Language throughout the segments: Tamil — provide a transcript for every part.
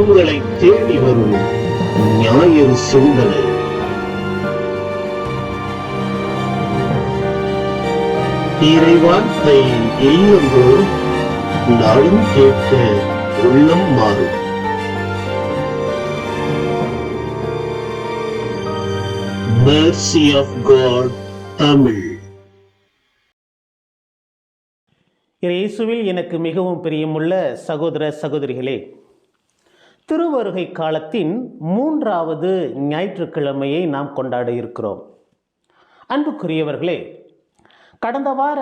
உங்களை தேடி வரும் ஞாயிறு சிந்தனை. இறைவார்த்தை இல்லந்தோறும் நாளும் கேட்க உள்ளம் மாறும். Mercy of God Tamil. இயேசுவில் எனக்கு மிகவும் பிரியமுள்ள சகோதர சகோதரிகளே, திருவருகை காலத்தின் 3வது ஞாயிற்றுக்கிழமையை நாம் கொண்டாட இருக்கிறோம். அன்புக்குரியவர்களே, கடந்த வார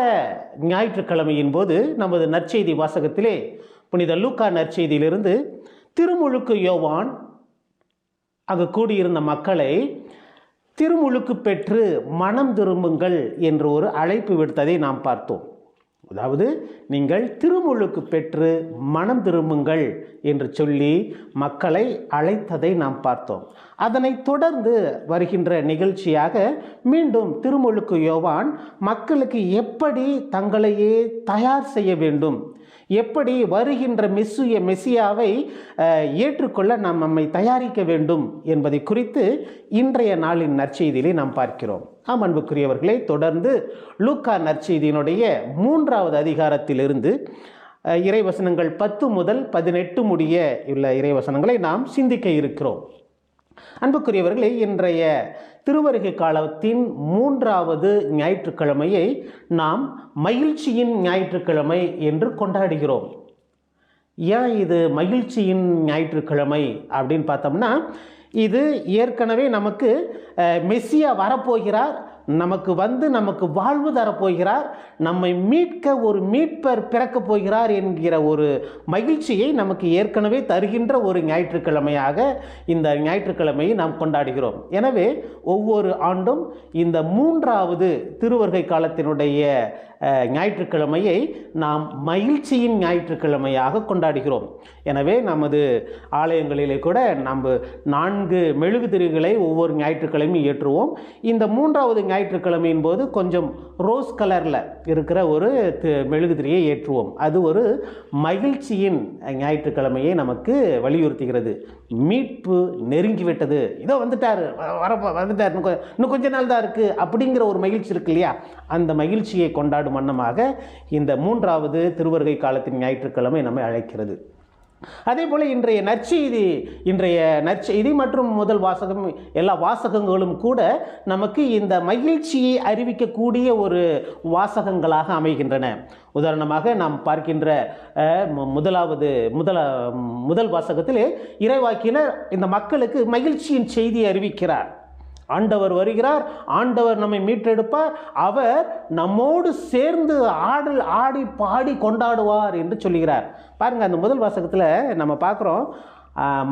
ஞாயிற்றுக்கிழமையின் போது நமது நற்செய்தி வாசகத்திலே புனித லூக்கா நற்செய்தியிலிருந்து திருமுழுக்கு யோவான் அங்கு கூடியிருந்த மக்களை திருமுழுக்கு பெற்று மனம் திரும்புங்கள் என்று ஒரு அழைப்பு விடுத்ததை நாம் பார்த்தோம். அதாவது, நீங்கள் திருமுழுக்கு பெற்று மனம் திரும்புங்கள் என்று சொல்லி மக்களை அழைத்ததை நாம் பார்த்தோம். அதனைத் தொடர்ந்து வருகின்ற நிகழ்ச்சியாக மீண்டும் திருமுழுக்கு யோவான் மக்களுக்கு எப்படி தங்களையே தயார் செய்ய வேண்டும், எப்படி வருகின்ற மெசியாவை ஏற்றுக்கொள்ள நாம் நம்மை தயாரிக்க வேண்டும் என்பதை குறித்து இன்றைய நாளின் நற்செய்தியிலே நாம் பார்க்கிறோம். அன்புக்குரியவர்களே, தொடர்ந்து லூக்கா நற்செய்தியினுடைய 3வது அதிகாரத்திலிருந்து இறைவசனங்கள் 10 முதல் 18 முடிய உள்ள இறைவசனங்களை நாம் சிந்திக்க இருக்கிறோம். அன்புக்குரியவர்களே, இன்றைய திருவருகை காலத்தின் 3வது ஞாயிற்றுக்கிழமையை நாம் மகிழ்ச்சியின் ஞாயிற்றுக்கிழமை என்று கொண்டாடுகிறோம். ஏன் இது மகிழ்ச்சியின் ஞாயிற்றுக்கிழமை அப்படின்னு பார்த்தோம்னா, இது ஏற்கனவே நமக்கு மெசியா வரப்போகிறார், நமக்கு வாழ்வு தரப்போகிறார், நம்மை மீட்க ஒரு மீட்பர் பிறக்கப் போகிறார் என்கிற ஒரு மகிழ்ச்சியை நமக்கு ஏற்கனவே தருகின்ற ஒரு ஞாயிற்றுக்கிழமையாக இந்த ஞாயிற்றுக்கிழமையை நாம் கொண்டாடுகிறோம். எனவே ஒவ்வொரு ஆண்டும் இந்த 3வது திருவருகை காலத்தினுடைய ஞாயிற்றுக்கிழமையை நாம் மகிழ்ச்சியின் ஞாயிற்றுக்கிழமையாக கொண்டாடுகிறோம். எனவே நமது ஆலயங்களிலே கூட நம்ம 4 மெழுகுதிரிகளை ஒவ்வொரு ஞாயிற்றுக்கிழமையும் ஏற்றுவோம். இந்த 3வது ஞாயிற்றுக்கிழமையின் போது கொஞ்சம் ரோஸ் கலரில் இருக்கிற ஒரு மெழுகுதிரியை ஏற்றுவோம். அது ஒரு மகிழ்ச்சியின் ஞாயிற்றுக்கிழமையை நமக்கு வலியுறுத்துகிறது. மீட்பு நெருங்கிவிட்டது, இதோ வந்துட்டார், இன்னும் கொஞ்ச நாள் தான் இருக்குது அப்படிங்கிற ஒரு மகிழ்ச்சி இருக்கு இல்லையா, அந்த மகிழ்ச்சியை கொண்டாடும் வண்ணமாக இந்த 3வது திருவருகை காலத்தின் ஞாயிற்றுக்கிழமை நம்மை அழைக்கிறது. அதே போல இன்றைய நற்செய்தி மற்றும் முதல் வாசகம், எல்லா வாசகங்களும் கூட நமக்கு இந்த மகிழ்ச்சியை அறிவிக்கக்கூடிய ஒரு வாசகங்களாக அமைகின்றன. உதாரணமாக நாம் பார்க்கின்ற முதல் வாசகத்திலே இறைவாக்கினர் இந்த மக்களுக்கு மகிழ்ச்சியின் செய்தியை அறிவிக்கிறார். ஆண்டவர் வருகிறார், ஆண்டவர் நம்மை மீட்டெடுப்பார், அவர் நம்மோடு சேர்ந்து ஆடி பாடி கொண்டாடுவார் என்று சொல்லுகிறார். பாருங்கள், அந்த முதல் வாசகத்தில் நம்ம பார்க்குறோம்,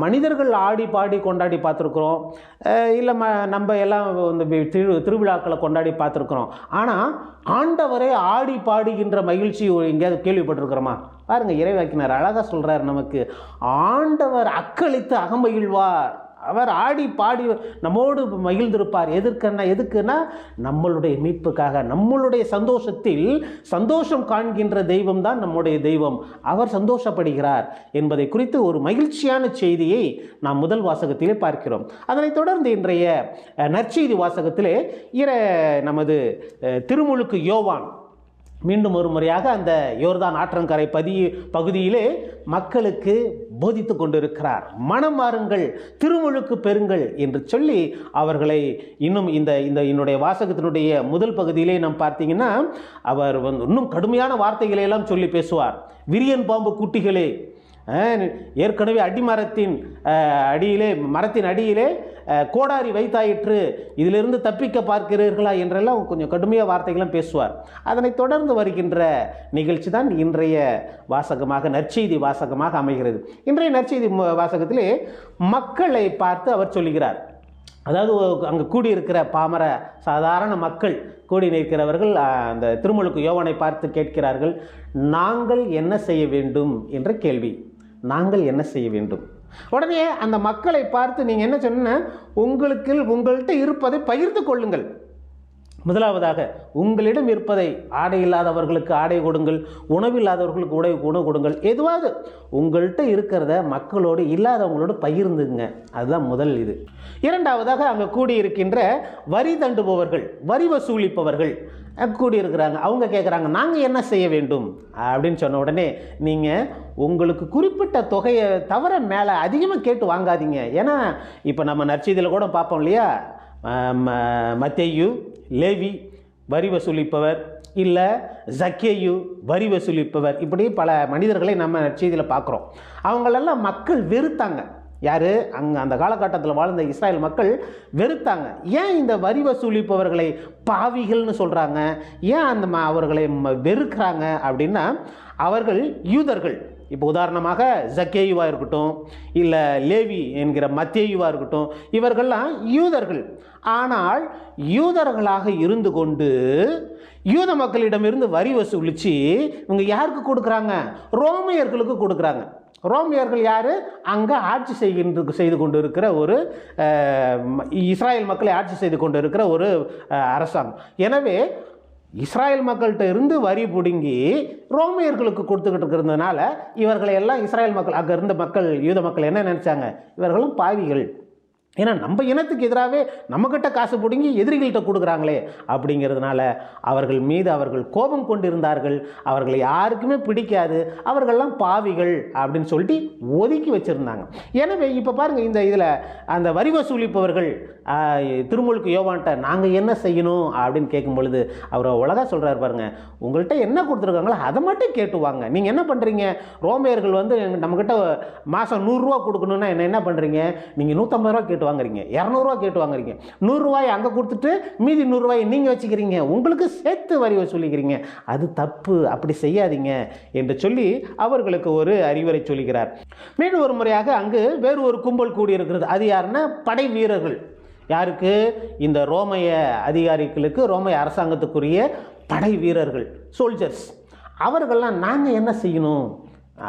மனிதர்கள் ஆடி பாடி கொண்டாடி பார்த்துருக்குறோம், இல்லை நம்ம எல்லாம் இந்த திருவிழாக்களை கொண்டாடி பார்த்துருக்குறோம். ஆனால் ஆண்டவரே ஆடி பாடுகின்ற மகிழ்ச்சி எங்கேயாவது கேள்விப்பட்டிருக்கிறோமா? பாருங்கள், இறைவாக்கினர் அழகாக சொல்கிறார் நமக்கு, ஆண்டவர் அக்களித்து அகமகிழ்வார், அவர் ஆடி பாடி நம்மோடு மகிழ்ந்திருப்பார். எதுக்குன்னா நம்மளுடைய மீட்புக்காக, நம்மளுடைய சந்தோஷத்தில் சந்தோஷம் காண்கின்ற தெய்வம் தான் நம்முடைய தெய்வம், அவர் சந்தோஷப்படுகிறார் என்பதை குறித்து ஒரு மகிழ்ச்சியான செய்தியை நாம் முதல் வாசகத்திலே பார்க்கிறோம். அதனைத் தொடர்ந்து இன்றைய நற்செய்தி வாசகத்திலே நமது திருமுழுக்கு யோவான் மீண்டும் ஒரு முறையாக அந்த யோர்தான் ஆற்றங்கரை பகுதியிலே மக்களுக்கு போதித்து கொண்டிருக்கிறார். மனம் மாறுங்கள், திருமுழுக்கு பெறுங்கள் என்று சொல்லி அவர்களை இன்னும் இந்த என்னுடைய வாசகத்தினுடைய முதல் பகுதியிலே நாம் பார்த்தீங்கன்னா, அவர் இன்னும் கடுமையான வார்த்தைகளை எல்லாம் சொல்லி பேசுவார். விரியன் பாம்பு குட்டிகளே, ஏற்கனவே மரத்தின் அடியிலே கோடாரி வைத்தாயிற்று, இதிலிருந்து தப்பிக்க பார்க்கிறீர்களா என்றெல்லாம் கொஞ்சம் கடுமையாக வார்த்தைகளும் பேசுவார். அதனைத் தொடர்ந்து வருகின்ற நிகழ்ச்சி தான் இன்றைய வாசகமாக, நற்செய்தி வாசகமாக அமைகிறது. இன்றைய நற்செய்தி வாசகத்திலே மக்களை பார்த்து அவர் சொல்லுகிறார். அதாவது அங்கே கூடியிருக்கிற பாமர சாதாரண மக்கள் கூடி நிற்கிறவர்கள் அந்த திருமுழுக்கு யோவானை பார்த்து கேட்கிறார்கள், நாங்கள் என்ன செய்ய வேண்டும் என்ற கேள்வி. நாங்கள் என்ன செய்ய வேண்டும்? உடனே அந்த மக்களை பார்த்து நீங்கள் என்ன சொன்ன, உங்கள்கிட்ட இருப்பதை பகிர்ந்து கொள்ளுங்கள். முதலாவதாக, உங்களிடம் இருப்பதை ஆடை இல்லாதவர்களுக்கு ஆடை கொடுங்கள், உணவில்லாதவர்களுக்கு உணவு கொடுங்கள். எதுவாவது உங்கள்கிட்ட இருக்கிறத மக்களோடு இல்லாதவங்களோடு பகிர்ந்துங்க. அதுதான் முதல் இது. இரண்டாவதாக, அங்கே கூடியிருக்கின்ற வரி தண்டுபவர்கள், வரி வசூலிப்பவர்கள் கூடியிருக்கிறாங்க. அவங்க கேட்குறாங்க, நாங்கள் என்ன செய்ய வேண்டும் அப்படின்னு சொன்ன உடனே, நீங்கள் உங்களுக்கு குறிப்பிட்ட தொகையை தவிர மேலே அதிகமாக கேட்டு வாங்காதீங்க. ஏன்னா இப்போ நம்ம நற்செய்தியில் கூட பார்ப்போம் இல்லையா, மத்தேயு லேவி வரி வசூலிப்பவர், இல்லை ஜக்கேயு வரி வசூலிப்பவர், இப்படி பல மனிதர்களை நம்ம நற்செய்தியில் பார்க்குறோம். அவங்களெல்லாம் மக்கள் வெறுத்தாங்க. யார்? அங்கே அந்த காலகட்டத்தில் வாழ்ந்த இஸ்ராயல் மக்கள் வெறுத்தாங்க. ஏன் இந்த வரி வசூலிப்பவர்களை பாவிகள்னு சொல்கிறாங்க? ஏன் அவர்களை வெறுக்கிறாங்க அப்படின்னா, அவர்கள் யூதர்கள். இப்போ உதாரணமாக ஜக்கேயுவாக இருக்கட்டும், இல்லை லேவி என்கிற மத்தேயுவாக இருக்கட்டும், இவர்கள்லாம் யூதர்கள். ஆனால் யூதர்களாக இருந்து கொண்டு யூத மக்களிடமிருந்து வரி வசூலித்து இவங்க யாருக்கு கொடுக்குறாங்க? ரோமையர்களுக்கு கொடுக்குறாங்க. ரோமியர்கள் யார்? அங்கே ஆட்சி செய்து கொண்டு இருக்கிற ஒரு இஸ்ராயல் மக்களை ஆட்சி செய்து கொண்டு இருக்கிற ஒரு அரசாங்கம். எனவே இஸ்ராயல் மக்கள்கிட்ட இருந்து வரி பிடுங்கி ரோமியர்களுக்கு கொடுத்துக்கிட்டு இருக்கிறதுனால இவர்களை எல்லாம் இஸ்ராயல் மக்கள், அங்கே இருந்த மக்கள், யூத மக்கள் என்ன நினச்சாங்க? இவர்களும் பாவிகள். ஏன்னா நம்ம இனத்துக்கு எதிராகவே நம்மக்கிட்ட காசு பிடுங்கி எதிரிகள்கிட்ட கொடுக்குறாங்களே அப்படிங்கிறதுனால அவர்கள் மீது அவர்கள் கோபம் கொண்டிருந்தார்கள். அவர்களை யாருக்குமே பிடிக்காது, அவர்கள்லாம் பாவிகள் அப்படின்னு சொல்லிட்டு ஒதுக்கி வச்சுருந்தாங்க. எனவே இப்போ பாருங்கள், இந்த இதில் அந்த வரி வசூலிப்பவர்கள் திருமுழுக்கு யோவான்ட்ட நாங்கள் என்ன செய்யணும் அப்படின்னு கேட்கும் பொழுது அவர் உலகா சொல்கிறார் பாருங்கள், உங்கள்கிட்ட என்ன கொடுத்துருக்காங்களோ அதை மட்டும் கேட்டுவாங்க. நீங்கள் என்ன பண்ணுறீங்க? ரோமையர்கள் வந்து நம்மக்கிட்ட மாதம் 100 ரூபா கொடுக்கணுன்னா என்ன பண்ணுறீங்க? நீங்கள் 150 ரூபா கேட்டு வாங்குறீங்க, 200 ரூபா கேட்டு வாங்குறீங்க, 100 ரூபாய் அங்கே கொடுத்துட்டு மீதி 100 ரூபாய் நீங்கள் வச்சுக்கிறீங்க, உங்களுக்கு சேர்த்து வரி வசூலிக்கிறீங்க. அது தப்பு, அப்படி செய்யாதீங்க என்று சொல்லி அவர்களுக்கு ஒரு அறிவுரை சொல்லுகிறார். மீண்டும் ஒரு முறையாக அங்கு வேறு ஒரு கும்பல் கூடியிருக்கிறது. அது யாருன்னா படை வீரர்கள். யாருக்கு? இந்த ரோமைய அதிகாரிகளுக்கு, ரோமைய அரசாங்கத்துக்குரிய படை வீரர்கள், சோல்ஜர்ஸ். அவர்கள்லாம் நாங்கள் என்ன செய்யணும்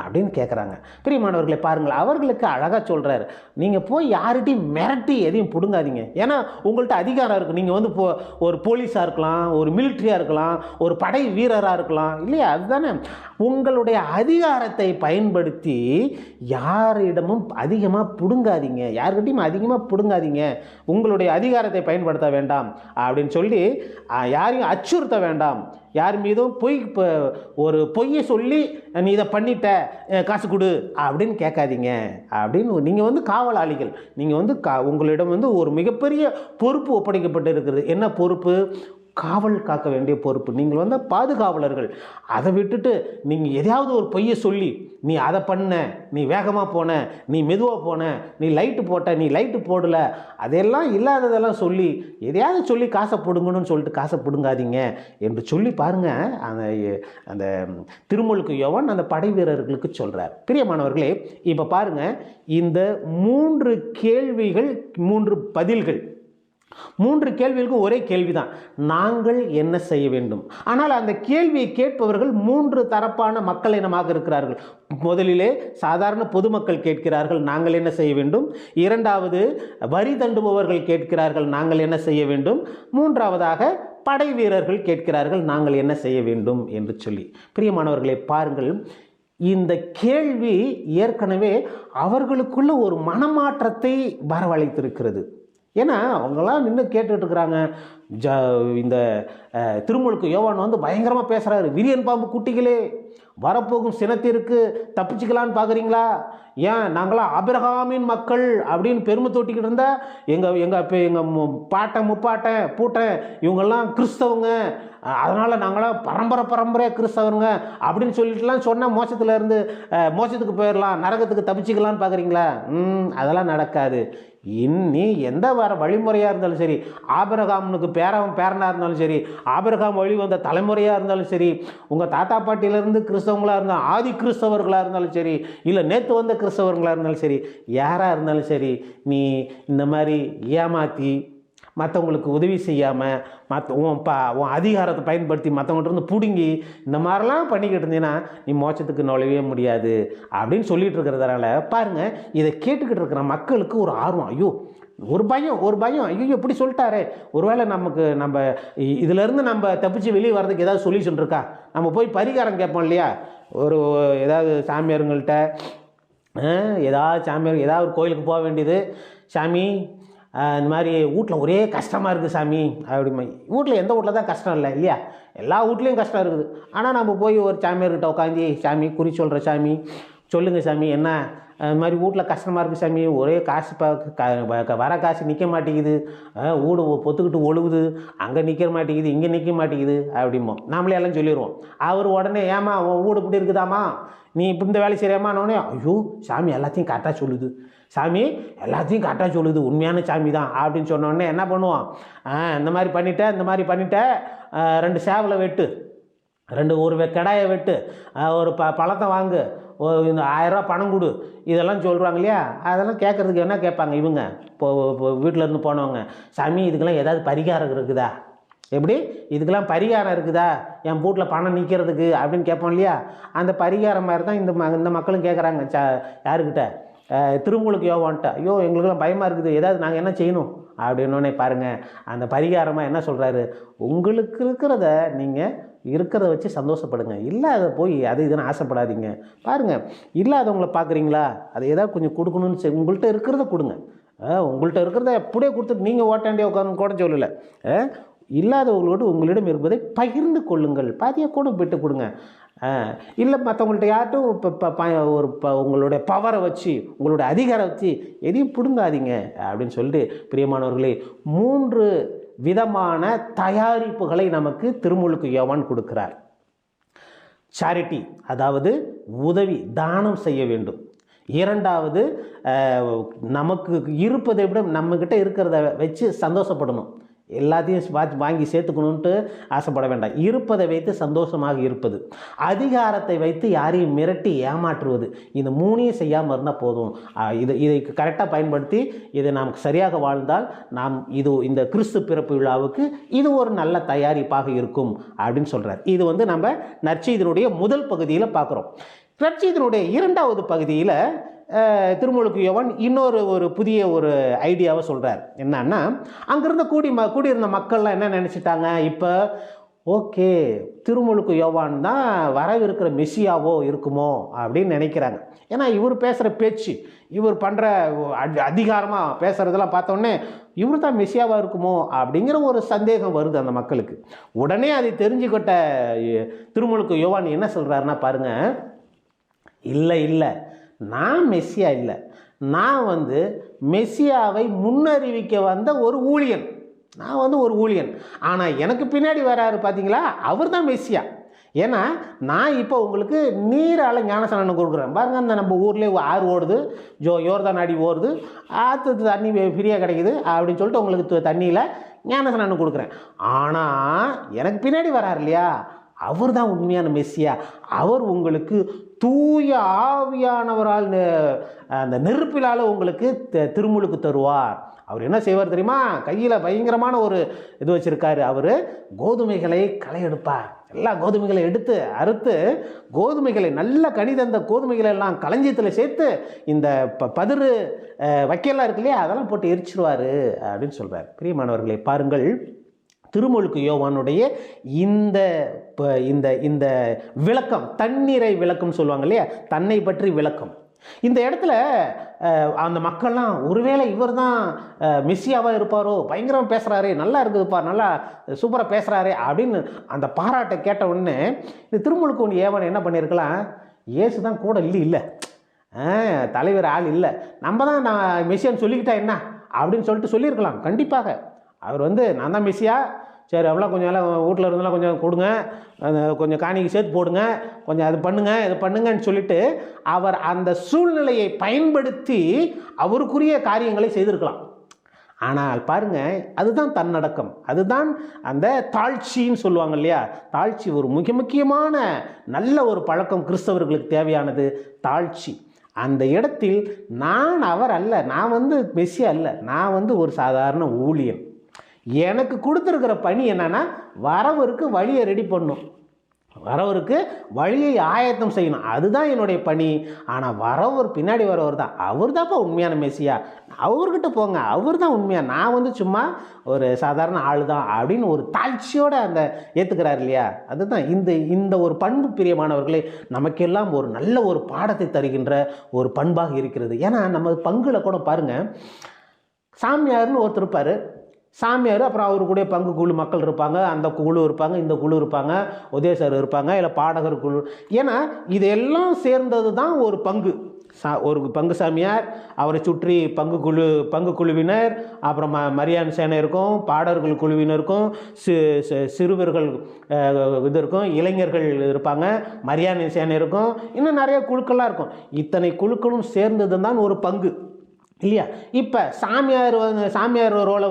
அப்படின்னு கேட்குறாங்க. பிரியமானவர்களை பாருங்கள், அவர்களுக்கு அழகாக சொல்கிறார், நீங்கள் போய் யார்கிட்டையும் மிரட்டி எதையும் பிடுங்காதீங்க. ஏன்னா உங்கள்கிட்ட அதிகாரம் இருக்குது. நீங்கள் வந்து ஒரு போலீஸாக இருக்கலாம், ஒரு மிலிட்ரியாக இருக்கலாம், ஒரு படை வீரராக இருக்கலாம், இல்லையா? அதுதானே. உங்களுடைய அதிகாரத்தை பயன்படுத்தி யாரிடமும் அதிகமாக பிடுங்காதீங்க, யார்கிட்டையும் அதிகமாக பிடுங்காதீங்க, உங்களுடைய அதிகாரத்தை பயன்படுத்த வேண்டாம் அப்படின்னு சொல்லி யாரையும் அச்சுறுத்த வேண்டாம். யார் மீதும் ஒரு பொய்யை சொல்லி நீ இதை பண்ணிட்ட காசு கொடு அப்படின்னு கேட்காதீங்க அப்படின்னு. நீங்கள் வந்து காவலாளிகள், நீங்கள் வந்து உங்களிடம் வந்து ஒரு மிகப்பெரிய பொறுப்பு ஒப்படைக்கப்பட்டு இருக்கிறது. என்ன பொறுப்பு? காவல் காக்க வேண்டிய பொறுப்பு. நீங்கள் வந்து பாதுகாவலர்கள். அதை விட்டுட்டு நீங்கள் எதையாவது ஒரு பொய்யை சொல்லி நீ அதை பண்ண, நீ வேகமாக போன, நீ மெதுவாக போன, நீ லைட்டு போட்ட, நீ லைட்டு போடலை, அதெல்லாம் இல்லாததெல்லாம் சொல்லி எதையாவது சொல்லி காசை பிடுங்கணும்னு சொல்லிட்டு காசை பிடுங்காதீங்க என்று சொல்லி பாருங்கள். அந்த திருமுழுக்கு யோவான் அந்த படை வீரர்களுக்கு சொல்கிறார். பிரியமானவர்களே, இப்போ பாருங்கள், இந்த 3 கேள்விகள், 3 பதில்கள், 3 கேள்விகளுக்கு ஒரே கேள்விதான், நாங்கள் என்ன செய்ய வேண்டும். ஆனால் அந்த கேள்வியை கேட்பவர்கள் 3 தரப்பான மக்கள் இனமாக இருக்கிறார்கள். முதலிலே சாதாரண பொதுமக்கள் கேட்கிறார்கள், நாங்கள் என்ன செய்ய வேண்டும். இரண்டாவது வரி தண்டுபவர்கள் கேட்கிறார்கள், நாங்கள் என்ன செய்ய வேண்டும். மூன்றாவதாக படை வீரர்கள் கேட்கிறார்கள், நாங்கள் என்ன செய்ய வேண்டும் என்று சொல்லி. பிரியமானவர்களை பாருங்கள், இந்த கேள்வி ஏற்கனவே அவர்களுக்குள்ள ஒரு மனமாற்றத்தை வரவழைத்திருக்கிறது. ஏன்னா அவங்களாம் நின்று கேட்டுட்ருக்குறாங்க. இந்த திருமுழுக்கு யோவான் வந்து பயங்கரமாக பேசுகிறாரு, விரியன் பாம்பு குட்டிகளே, வரப்போகும் சினத்திற்கு தப்பிச்சுக்கலான்னு பார்க்குறீங்களா? ஏன் நாங்களாம் ஆபிரகாமின் மக்கள் அப்படின்னு பெருமை தொட்டிக்கிட்டு இருந்தால் எங்கள் பாட்டன் முப்பாட்டன் பூட்டன் இவங்கெல்லாம் கிறிஸ்தவங்க, அதனால் நாங்களாம் பரம்பரையாக கிறிஸ்தவருங்க அப்படின்னு சொல்லிட்டுலாம் சொன்னால் மோசத்துக்கு போயிடலாம், நரகத்துக்கு தப்பிச்சுக்கலான்னு பார்க்குறீங்களா? அதெல்லாம் நடக்காது. நீ எந்த வழிமுறையாக இருந்தாலும் சரி, ஆபிரகாமுக்கு பேரனாக இருந்தாலும் சரி, ஆபிரகாம் வழி வந்த தலைமுறையாக இருந்தாலும் சரி, உங்கள் தாத்தா பாட்டியிலேருந்து கிறிஸ்தவங்களாக இருந்தாலும், ஆதி கிறிஸ்தவர்களாக இருந்தாலும் சரி, இல்லை நேற்று வந்த கிறிஸ்தவர்களாக இருந்தாலும் சரி, யாராக இருந்தாலும் சரி, நீ இந்த மாதிரி ஏமாற்றி மற்றவங்களுக்கு உதவி செய்யாமல் உன் அதிகாரத்தை பயன்படுத்தி மற்றவங்கள்ட்ட இருந்து பிடுங்கி இந்த மாதிரிலாம் பண்ணிக்கிட்டு இருந்தீங்கன்னா நீ மோட்சத்துக்கு நுழையவே முடியாது அப்படின்னு சொல்லிட்டு இருக்கிறதுனால பாருங்கள், இதை கேட்டுக்கிட்டு இருக்கிற மக்களுக்கு ஒரு ஆர்வம். ஐயோ, ஒரு பயம் ஐயோ எப்படி சொல்லிட்டாரு, ஒருவேளை நம்ம இதிலேருந்து நம்ம தப்பிச்சு வெளியே வர்றதுக்கு ஏதாவது சொல்யூஷன் இருக்கா, நம்ம போய் பரிகாரம் கேட்போம் இல்லையா, ஏதாவது சாமியாருங்கள்கிட்ட, ஏதாவது ஒரு கோயிலுக்கு போக வேண்டியது, சாமி இந்த மாதிரி வீட்டில் ஒரே கஷ்டமாக இருக்குது சாமி அப்படிமா. வீட்டில் எந்த வீட்டில் தான் கஷ்டம் இல்லை இல்லையா, எல்லா வீட்லேயும் கஷ்டம் இருக்குது. ஆனால் நம்ம போய் ஒரு சாமியார்கிட்ட உட்காந்து, சாமி குறி சொல்கிற சாமி, சொல்லுங்கள் சாமி என்ன அது மாதிரி வீட்டில் கஷ்டமாக இருக்குது சாமி, ஒரே காசு வர காசு நிற்க மாட்டேங்குது, வீடு பொத்துக்கிட்டு ஒழுகுது, அங்கே நிற்க மாட்டேங்குது இங்கே நிற்க மாட்டேங்குது அப்படிம்போம். நாமளே எல்லாம் சொல்லிடுவோம். அவர் உடனே ஏமா உன் வீடு இப்படி இருக்குதாம்மா, நீ இப்போ இந்த வேலை செய்யாமானோடனே ஐயோ சாமி எல்லாத்தையும் கரெக்டாக சொல்லுது, சாமி எல்லாத்தையும் கரெக்டாக சொல்லுது, உண்மையான சாமி தான் அப்படின்னு சொன்னோடனே என்ன பண்ணுவோம், இந்த மாதிரி பண்ணிட்டேன் 2 சேவலை வெட்டு, ஒரு கடாயை வெட்டு, ஒரு பழத்தை வாங்கு, இந்த 1000 ரூபா பணம் கொடு, இதெல்லாம் சொல்கிறாங்க இல்லையா. அதெல்லாம் கேட்குறதுக்கு என்ன கேட்பாங்க இவங்க, இப்போ வீட்டிலேருந்து போனவங்க, சாமி இதுக்கெல்லாம் ஏதாவது பரிகாரம் இருக்குதா, எப்படி இதுக்கெல்லாம் பரிகாரம் இருக்குதா, என் வீட்டில் பணம் நிற்கிறதுக்கு அப்படின்னு கேட்போம் இல்லையா. அந்த பரிகாரம் மாதிரி தான் இந்த மக்களும் கேட்குறாங்க. யாருக்கிட்ட, திருமுழுக்கு யோவான்ட்ட. ஐயோ எங்களுக்கெல்லாம் பயமாக இருக்குது, ஏதாவது நாங்கள் என்ன செய்யணும் அப்படின்னோடனே பாருங்கள் அந்த பரிகாரமாக என்ன சொல்கிறாரு, உங்களுக்கு இருக்கிறத நீங்கள் இருக்கிறத வச்சு சந்தோஷப்படுங்க, இல்லாத போய் அது இதுன்னு ஆசைப்படாதீங்க. பாருங்கள் இல்லாதவங்கள பார்க்குறீங்களா, அதை ஏதாவது கொஞ்சம் கொடுக்கணும்னு உங்கள்கிட்ட இருக்கிறத கொடுங்க. உங்கள்கிட்ட இருக்கிறத அப்படியே கொடுத்துட்டு நீங்கள் ஓட்டாண்டியே உட்காந்து கூட சொல்லலை, இல்லாதவங்களோடு உங்களிடம் இருப்பதை பகிர்ந்து கொள்ளுங்கள், பாதியை கூட விட்டு கொடுங்க. இல்லை மற்றவங்கள்ட்ட யார்ட்டும் இப்போ உங்களுடைய பவரை வச்சு உங்களுடைய அதிகாரம் வச்சு எதையும் பிடுங்காதீங்க அப்படின்னு சொல்லிட்டு பிரியமானவர்களே 3 விதமான தயாரிப்புகளை நமக்கு திருமுழுக்கு யோவான் கொடுக்கிறார். சாரிட்டி, அதாவது உதவி தானம் செய்ய வேண்டும். 2வது நமக்கு இருப்பதை விட நம்மக்கிட்ட இருக்கிறத வச்சு சந்தோஷப்படணும், எல்லாத்தையும் வாங்கி சேர்த்துக்கணுன்ட்டு ஆசைப்பட வேண்டாம், இருப்பதை வைத்து சந்தோஷமாக இருப்பது. அதிகாரத்தை வைத்து யாரையும் மிரட்டி ஏமாற்றுவது, இந்த 3ஐயும் செய்யாமல் இருந்தால் போதும். இதை கரெக்டாக பயன்படுத்தி இதை நாம் சரியாக வாழ்ந்தால் நாம் இந்த கிறிஸ்து பிறப்பு விழாவுக்கு இது ஒரு நல்ல தயாரிப்பாக இருக்கும் அப்படின்னு சொல்கிறார். இது நம்ம நற்செய்தியினுடைய முதல் பகுதியில் பார்க்குறோம். நற்செய்தியினுடைய 2வது பகுதியில் திருமுழுக்கு யோவான் ஒரு புதிய ஐடியாவை சொல்கிறார். என்னன்னா, அங்கிருந்த கூடியிருந்த மக்கள்லாம் என்ன நினச்சிட்டாங்க, இப்போ ஓகே திருமுழுக்கு யோவான் தான் வரவிருக்கிற மெசியாவோ இருக்குமோ அப்படின்னு நினைக்கிறாங்க. ஏன்னா இவர் பேசுகிற பேச்சு, இவர் பண்ணுற அதிகாரமாக பேசுகிறதெல்லாம் பார்த்தோன்னே இவர் தான் மெசியாவாக இருக்குமோ அப்படிங்கிற ஒரு சந்தேகம் வருது அந்த மக்களுக்கு. உடனே அதை தெரிஞ்சுக்கிட்ட திருமுழுக்கு யோவான் என்ன சொல்கிறாருன்னா பாருங்கள், இல்லை நான் மெஸ்ஸியா இல்லை, நான் மெஸ்ஸியாவை முன்னறிவிக்க வந்த ஒரு ஊழியன், நான் ஒரு ஊழியன். ஆனால் எனக்கு பின்னாடி வராரு பார்த்தீங்களா, அவர் தான் மெஸ்ஸியா. ஏன்னா நான் இப்போ உங்களுக்கு நீரால் ஞானஸ்நானம் கொடுக்குறேன் பாருங்கள். அந்த நம்ம ஊர்லேயே ஆறு ஓடுது, யோர்தான் அடி ஓடுது, ஆற்று தண்ணி ஃப்ரீயாக கிடைக்குது அப்படின்னு சொல்லிட்டு உங்களுக்கு தண்ணியில் ஞானஸ்நானம் கொடுக்குறேன். ஆனால் எனக்கு பின்னாடி வராரு இல்லையா, அவர் தான் உண்மையான மெஸ்ஸியா. அவர் உங்களுக்கு தூய ஆவியானவரால் அந்த நெருப்பிலால் உங்களுக்கு திருமுழுக்கு தருவார். அவர் என்ன செய்வார் தெரியுமா, கையில் பயங்கரமான ஒரு இது வச்சுருக்காரு. அவர் கோதுமைகளை களை எடுப்பார். எல்லா கோதுமைகளை எடுத்து அறுத்து கோதுமைகளை நல்ல கனிதந்த கோதுமைகளை எல்லாம் களஞ்சியத்தில் சேர்த்து இந்த பதிரு வைக்கலாம் இருக்கு இல்லையா, அதெல்லாம் போட்டு எரிச்சிருவார் அப்படின்னு சொல்கிறார். பிரியமானவர்களை பாருங்கள், திருமுழுக்கு யோவானுடைய இந்த இந்த விளக்கம், தண்ணீரை விளக்கம் சொல்லுவாங்க இல்லையா, தன்னை பற்றி விளக்கம். இந்த இடத்துல அந்த மக்கள்லாம் ஒருவேளை இவர் தான் மெஸ்ஸியாவாக இருப்பாரோ, பயங்கரமாக பேசுகிறாரே, நல்லா இருக்குதுப்பா, நல்லா சூப்பராக பேசுகிறாரே அப்படின்னு அந்த பாராட்டை கேட்ட உடனே இந்த திருமுழுக்கு யோவான் என்ன பண்ணியிருக்கலாம், இயேசு தான் கூட இல்லை, தலைவர் ஆள் இல்லை, நம்ம தான் நான் மெஸ்ஸியான்னு சொல்லிக்கிட்டா என்ன அப்படின்னு சொல்லிட்டு சொல்லியிருக்கலாம். கண்டிப்பாக அவர் நான் தான் மெஸ்ஸியா, சரி அவ்வளோ கொஞ்சம் எல்லாம் வீட்டில் இருந்தெல்லாம் கொஞ்சம் கொடுங்க, கொஞ்சம் காணிக்கு சேர்த்து போடுங்க, கொஞ்சம் அது பண்ணுங்கன்னு சொல்லிட்டு அவர் அந்த சூழ்நிலையை பயன்படுத்தி அவருக்குரிய காரியங்களை செய்திருக்கலாம். ஆனால் பாருங்க, அதுதான் தன்னடக்கம், அதுதான் அந்த தாழ்ச்சின்னு சொல்லுவாங்க இல்லையா. தாழ்ச்சி ஒரு முக்கியமான நல்ல ஒரு பழக்கம், கிறிஸ்தவர்களுக்கு தேவையானது தாழ்ச்சி. அந்த இடத்தில் நான் அவர் அல்ல, நான் மெஸ்ஸியா அல்ல, நான் ஒரு சாதாரண ஊழியன். எனக்கு கொடுத்துருக்கிற பணி என்னன்னா, வரவருக்கு வழியை ரெடி பண்ணும், வரவருக்கு வழியை ஆயத்தம் செய்யணும், அதுதான் என்னுடைய பணி. ஆனால் வரவர் பின்னாடி வரவர் தான், அவர் தான்ப்பா உண்மையான மெசியா, அவர்கிட்ட போங்க, அவர் தான் உண்மையாக, நான் சும்மா ஒரு சாதாரண ஆள் தான் அப்படின்னு ஒரு தாழ்ச்சியோடு அந்த ஏற்றுக்கிறார் இல்லையா. அதுதான் இந்த ஒரு பண்பு பிரியமானவர்களே நமக்கெல்லாம் ஒரு நல்ல ஒரு பாடத்தை தருகின்ற ஒரு பண்பாக இருக்கிறது. ஏன்னா நம்ம பங்குல கூட பாருங்கள், சாமியார்னு ஒருத்தர் இருப்பார், சாமியார் அப்புறம் அவரு கூட பங்கு குழு மக்கள் இருப்பாங்க, அந்த குழு இருப்பாங்க, இந்த குழு இருப்பாங்க, உதயசர் இருப்பாங்க, இல்லை பாடகர் குழு. ஏன்னா இதெல்லாம் சேர்ந்தது தான் ஒரு பங்கு. ஒரு பங்கு சாமியார், அவரை சுற்றி பங்கு குழுவினர், அப்புறம் மரியான் சேனை இருக்கும், பாடகர்கள் குழுவினர் இருக்கும், சிறுவர்கள் இது இருக்கும், இளைஞர்கள் இருப்பாங்க, மரியாதை சேனை இருக்கும், இன்னும் நிறைய குழுக்கள்லாம் இருக்கும். இத்தனை குழுக்களும் சேர்ந்தது தான் ஒரு பங்கு இல்லையா. இப்போ சாமியார் ரோலை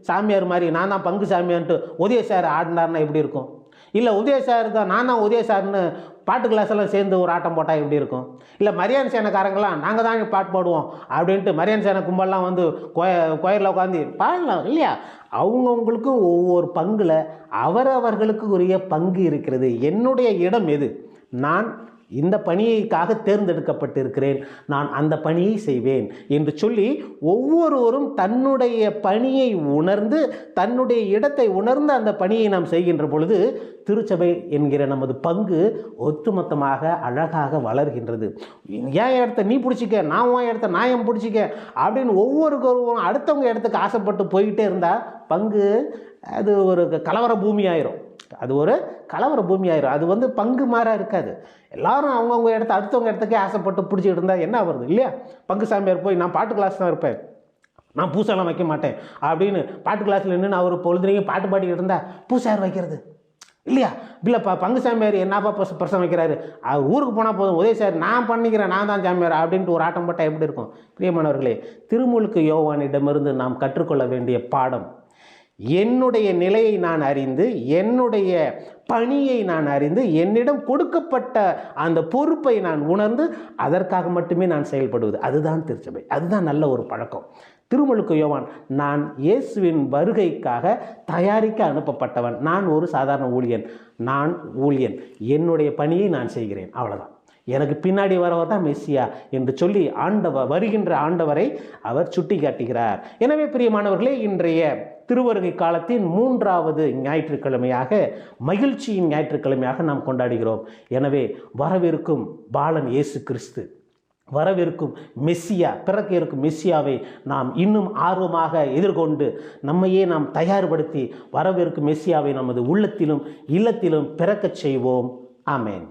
சாமியார் மாதிரி நான் தான் பங்கு சாமியார்ன்ட்டு உதய சார் ஆடினார்னா எப்படி இருக்கும்? இல்லை உதய சார் தான் நான் தான் உதய சார்னு பாட்டு கிளாஸெல்லாம் சேர்ந்து ஒரு ஆட்டம் போட்டால் எப்படி இருக்கும்? இல்லை மரியாதை சேனைக்காரங்களாம் நாங்கள் தான் பாட்டு பாடுவோம் அப்படின்ட்டு மரியாதை சேனை கும்பல்லாம் கோயிலில் உட்காந்து பாடலாம் இல்லையா. அவங்கவுங்களுக்கு ஒவ்வொரு பங்கில் அவரவர்களுக்கு உரிய பங்கு இருக்கிறது. என்னுடைய இடம் எது? நான் இந்த பணியைக்காக தேர்ந்தெடுக்கப்பட்டிருக்கிறேன், நான் அந்த பணியை செய்வேன் என்று சொல்லி ஒவ்வொருவரும் தன்னுடைய பணியை உணர்ந்து தன்னுடைய இடத்தை உணர்ந்து அந்த பணியை நாம் செய்கின்ற பொழுது திருச்சபை என்கிற நமது பங்கு ஒட்டுமொத்தமாக அழகாக வளர்கின்றது. ஏன் இடத்த நீ பிடிச்சிக்க, நான் உன் இடத்த நான் ஏன் பிடிச்சிக்க அப்படின்னு ஒவ்வொருவரும் அடுத்தவங்க இடத்துக்கு ஆசைப்பட்டு போய்கிட்டே இருந்தால் பங்கு அது ஒரு கலவர பூமி ஆயிரும். அது பங்கு மாறாக இருக்காது. எல்லாரும் அவங்கவுங்க இடத்த அடுத்தவங்க இடத்துக்கே ஆசைப்பட்டு பிடிச்சிக்கிட்டு இருந்தால் என்ன வருது இல்லையா. பங்கு சாமியார் போய் நான் பாட்டு கிளாஸ் தான் இருப்பேன், நான் பூசெல்லாம் வைக்க மாட்டேன் அப்படின்னு பாட்டு கிளாஸில் நின்று அவர் பொழுதுனையும் பாட்டு பாடிக்கிட்டு இருந்தால் பூசார் வைக்கிறது இல்லையா. இல்லைப்பா பங்கு சாமியார் என்னப்பா பிரசம் வைக்கிறாரு, ஊருக்கு போனால் போதும் உதய சார் நான் பண்ணிக்கிறேன், நான் தான் சாமியார் அப்படின்ட்டு ஒரு ஆட்டம் போட்டால் எப்படி இருக்கும்? பிரியமானவர்களே, திருமுழுக்கு யோவானிடமிருந்து நாம் கற்றுக்கொள்ள வேண்டிய பாடம், என்னுடைய நிலையை நான் அறிந்து என்னுடைய பணியை நான் அறிந்து என்னிடம் கொடுக்கப்பட்ட அந்த பொறுப்பை நான் உணர்ந்து அதற்காக மட்டுமே நான் செயல்படுவது, அதுதான் திருச்சபை. அதுதான் நல்ல ஒரு பழக்கம். திருமுழுக்கு யோவான், நான் இயேசுவின் வருகைக்காக தயாரிக்க அனுப்பப்பட்டவன், நான் ஒரு சாதாரண ஊழியன், என்னுடைய பணியை நான் செய்கிறேன், அவ்வளோதான். எனக்கு பின்னாடி வரவர் தான் மெஸ்ஸியா என்று சொல்லி வருகின்ற ஆண்டவரை அவர் சுட்டி காட்டுகிறார். எனவே பிரியமானவர்களே, இன்றைய திருவருகை காலத்தின் 3வது ஞாயிற்றுக்கிழமையாக மகிழ்ச்சியின் ஞாயிற்றுக்கிழமையாக நாம் கொண்டாடுகிறோம். எனவே வரவிருக்கும் பாலன் இயேசு கிறிஸ்து, வரவிருக்கும் மெஸ்ஸியா, பிறக்க இருக்கும் மெஸ்ஸியாவை நாம் இன்னும் ஆர்வமாக எதிர்கொண்டு நம்மையே நாம் தயார்படுத்தி வரவிருக்கும் மெஸ்ஸியாவை நமது உள்ளத்திலும் இல்லத்திலும் பிறக்கச் செய்வோம். ஆமென்.